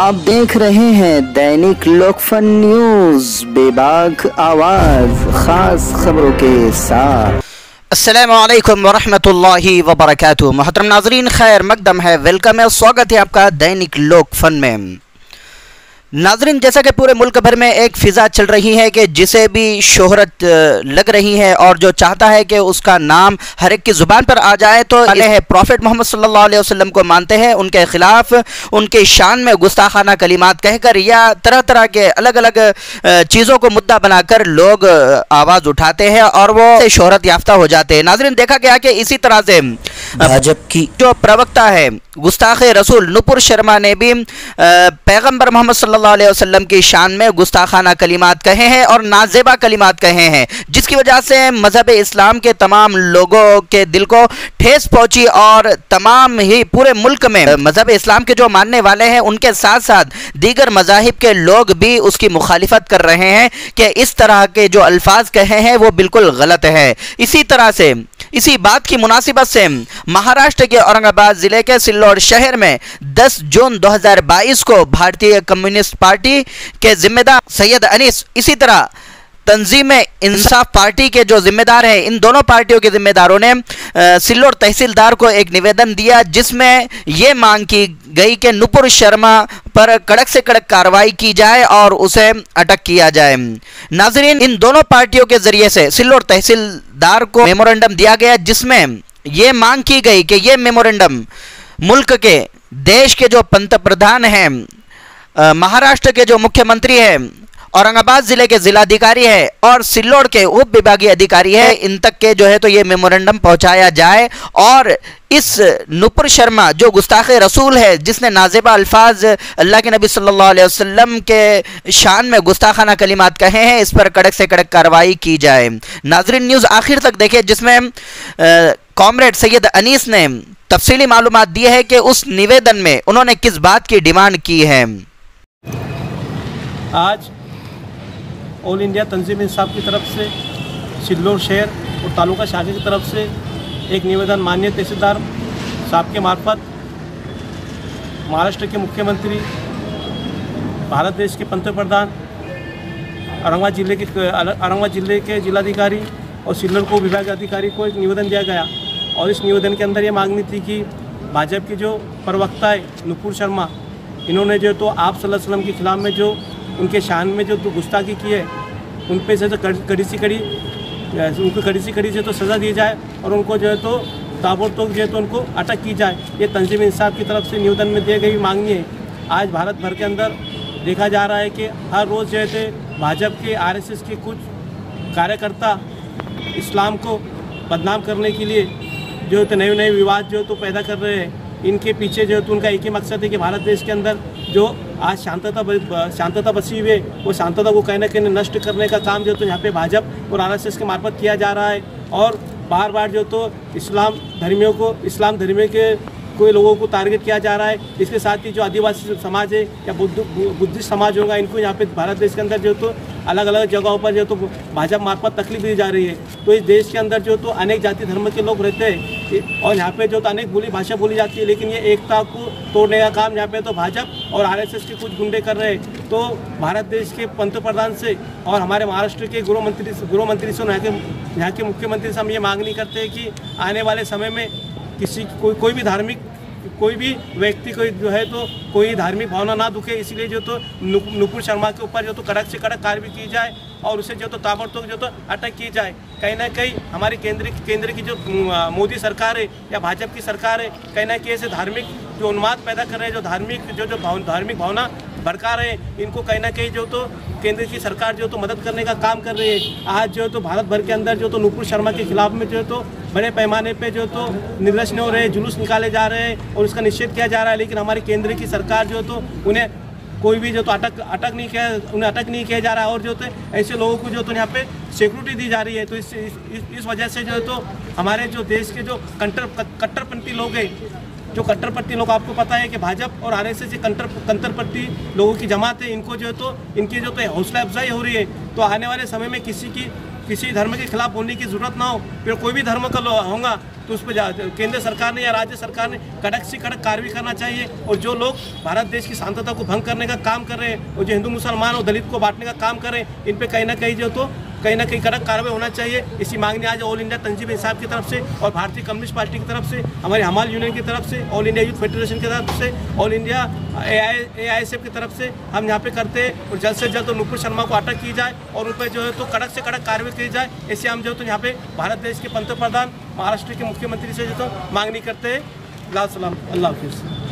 आप देख रहे हैं दैनिक लोकफन न्यूज, बेबाक आवाज, खास खबरों के साथ। अस्सलामुअलैकुम वरहमतुल्लाहि वबरकातुहू। मोहतरम नाज़रीन, खैर मकदम है, वेलकम है, स्वागत है आपका दैनिक लोकफन में। नाज़रीन, जैसा कि पूरे मुल्क भर में एक फ़िज़ा चल रही है कि जिसे भी शोहरत लग रही है और जो चाहता है कि उसका नाम हर एक की ज़ुबान पर आ जाए, तो है प्रॉफिट मोहम्मद सल्लल्लाहु अलैहि वसल्लम को मानते हैं, उनके ख़िलाफ़ उनके शान में गुस्ताखाना कलिमात कहकर या तरह तरह के अलग अलग चीज़ों को मुद्दा बनाकर लोग आवाज़ उठाते हैं और वो शोहरत याफ्ता हो जाते हैं। नाज़रीन, देखा गया कि इसी तरह से भाजपा की जो प्रवक्ता है गुस्ताखे रसूल नुपुर शर्मा ने भी पैगंबर मोहम्मद सल्लल्लाहु अलैहि वसल्लम की शान में गुस्ताखाना कलिमात कहे हैं और नाजेबा कलिमात कहे हैं, जिसकी वजह से मज़हब इस्लाम के तमाम लोगों के दिल को ठेस पहुंची और तमाम ही पूरे मुल्क में मज़हब इस्लाम के जो मानने वाले हैं उनके साथ साथ दीगर मज़ाहिब के लोग भी उसकी मुखालिफत कर रहे हैं कि इस तरह के जो अल्फाज कहे हैं वो बिल्कुल गलत है। इसी तरह से इसी बात की मुनासिबत से महाराष्ट्र के औरंगाबाद ज़िले के सिल्लोड शहर में 10 जून 2022 को भारतीय कम्युनिस्ट पार्टी के जिम्मेदार सैयद अनीस, इसी तरह तंजीम इंसाफ पार्टी के जो जिम्मेदार हैं, इन दोनों पार्टियों के जिम्मेदारों ने सिल्लोड तहसीलदार को एक निवेदन दिया जिसमें ये मांग की गई कि नुपुर शर्मा पर कड़क से कड़क कार्रवाई की जाए और उसे अटक किया जाए। नाजरीन, इन दोनों पार्टियों के जरिए से सिल्लोड तहसीलदार को मेमोरेंडम दिया गया जिसमें ये मांग की गई कि ये मेमोरेंडम मुल्क के देश के जो पंत प्रधान हैं, महाराष्ट्र के जो मुख्यमंत्री हैं, औरंगाबाद ज़िले के ज़िलाधिकारी है और सिल्लोड के उप विभागीय अधिकारी है, इन तक के जो है तो ये मेमोरेंडम पहुंचाया जाए और इस नुपुर शर्मा जो गुस्ताखे रसूल है, जिसने नाजेबा अल्फाज अल्लाह के नबी सल्लल्लाहु अलैहि वसल्लम के शान में गुस्ताखाना कलिमात कहे हैं, इस पर कड़क से कड़क कार्रवाई की जाए। नाजरीन, न्यूज़ आखिर तक देखिए जिसमें कॉमरेड सैयद अनीस ने तफसीली मालूमात दी है कि उस निवेदन में उन्होंने किस बात की डिमांड की है। आज ऑल इंडिया तंजीम इंसाफ की तरफ से सिल्लोड शहर और तालुका शाखा की तरफ से एक निवेदन माननीय तहसीलदार साहब के मार्फत महाराष्ट्र के मुख्यमंत्री, भारत देश के पंत प्रधान, औरंगाबाद जिले के जिलाधिकारी और सिल्लोड को विभाग अधिकारी को एक निवेदन दिया गया और इस निवेदन के अंदर ये मांगनी थी कि भाजपा की जो प्रवक्ता है नुपुर शर्मा, इन्होंने जो तो आप सल्लल्लाहु अलैहि वसल्लम के खिलाफ में जो उनके शान में जो गुस्ताखी की है उन पे से कड़ी सी कड़ी जो तो सज़ा दी जाए और उनको जो है तो ताबड़तोड़ जो है तो उनको अटक की जाए। ये तंजीम इंसाफ की तरफ से निवेदन में दिए गई मांगनी है। आज भारत भर के अंदर देखा जा रहा है कि हर रोज़ जो है भाजपा के आरएसएस के कुछ कार्यकर्ता इस्लाम को बदनाम करने के लिए जो है नए विवाद जो तो पैदा कर रहे हैं। इनके पीछे जो है तो उनका एक ही मकसद है कि भारत देश के अंदर जो आज शांतता बसी हुई है, वो शांतता को कहीं ना कहीं नष्ट करने का काम जो तो यहाँ पे भाजपा और आरएसएस के मार्फत किया जा रहा है और बार बार जो तो इस्लाम धर्मियों के कोई लोगों को टारगेट किया जा रहा है। इसके साथ ही जो आदिवासी समाज है या बुद्धिस्ट समाज होगा, इनको यहाँ पे भारत देश के अंदर जो तो अलग अलग जगहों पर जो तो भाजपा मार्फत तकलीफ दी जा रही है। तो इस देश के अंदर जो तो अनेक जाति धर्म के लोग रहते हैं और यहाँ पे जो तो अनेक भाषा बोली जाती है, लेकिन ये एकता को तोड़ने का काम यहाँ पे तो भाजपा और आरएसएस के कुछ गुंडे कर रहे हैं। तो भारत देश के पंत प्रधान से और हमारे महाराष्ट्र के गृह मंत्री से यहाँ के मुख्यमंत्री से हम ये मांगनी करते हैं कि आने वाले समय में कोई भी व्यक्ति को जो है तो कोई धार्मिक भावना ना दुखे, इसलिए जो तो नुपुर शर्मा के ऊपर जो तो कड़क से कड़क कार्रवाई की जाए और उसे जो तो ताबड़तोड़ जो तो अटक की जाए। कहीं ना कहीं हमारी केंद्र की जो मोदी सरकार है या भाजपा की सरकार है, कहीं ना कहीं ऐसे धार्मिक जो उन्माद पैदा कर रहे हैं, जो धार्मिक भावना भड़का रहे हैं, इनको कहीं ना कहीं जो तो केंद्र की सरकार जो तो मदद करने का काम कर रही है। आज जो तो भारत भर के अंदर जो तो नुपुर शर्मा के खिलाफ में जो तो बड़े पैमाने पे जो तो निर्देशन हो रहे हैं, जुलूस निकाले जा रहे हैं और उसका निषेध किया जा रहा है, लेकिन हमारी केंद्र की सरकार जो तो उन्हें कोई भी जो तो अटक नहीं किया जा रहा है और जो तो ऐसे लोगों को जो तो यहाँ पे सिक्योरिटी दी जा रही है। तो इस वजह से जो है तो हमारे जो देश के जो कट्टरपंथी लोग हैं, जो कट्टरपंथी लोग, आपको पता है कि भाजपा और आरएसएस से कट्टरपंथी लोगों की जमात है, इनको जो है तो इनकी जो तो हौसला अफजाई हो रही है। तो आने वाले समय में किसी की किसी धर्म के खिलाफ बोलने की जरूरत ना हो। फिर कोई भी धर्म का होगा तो उस पर केंद्र सरकार ने या राज्य सरकार ने कड़क से कड़क कार्रवाई करना चाहिए। और जो लोग भारत देश की शांतता को भंग करने का काम कर रहे हैं और जो हिंदू मुसलमान और दलित को बांटने का काम कर रहे हैं, इन पे कहीं ना कहीं कड़क कार्रवाई होना चाहिए। इसी मांगने आज ऑल इंडिया तंजीम इंसाफ की तरफ से और भारतीय कम्युनिस्ट पार्टी की तरफ से, हमारे हमाल यूनियन की तरफ से, ऑल इंडिया यूथ फेडरेशन की तरफ से, ऑल इंडिया AISF की तरफ से हम यहाँ पे करते हैं। और जल्द से जल्द तो नुपुर शर्मा को अटक की जाए और उन पर जो है तो कड़क से कड़क कार्रवाई की जाए। ऐसे हम जो तो यहाँ पे भारत देश के पंतप्रधान, महाराष्ट्र के मुख्यमंत्री से जो तो मांगनी करते हैं। लाल सलाम, अल्लाह हाफिज़।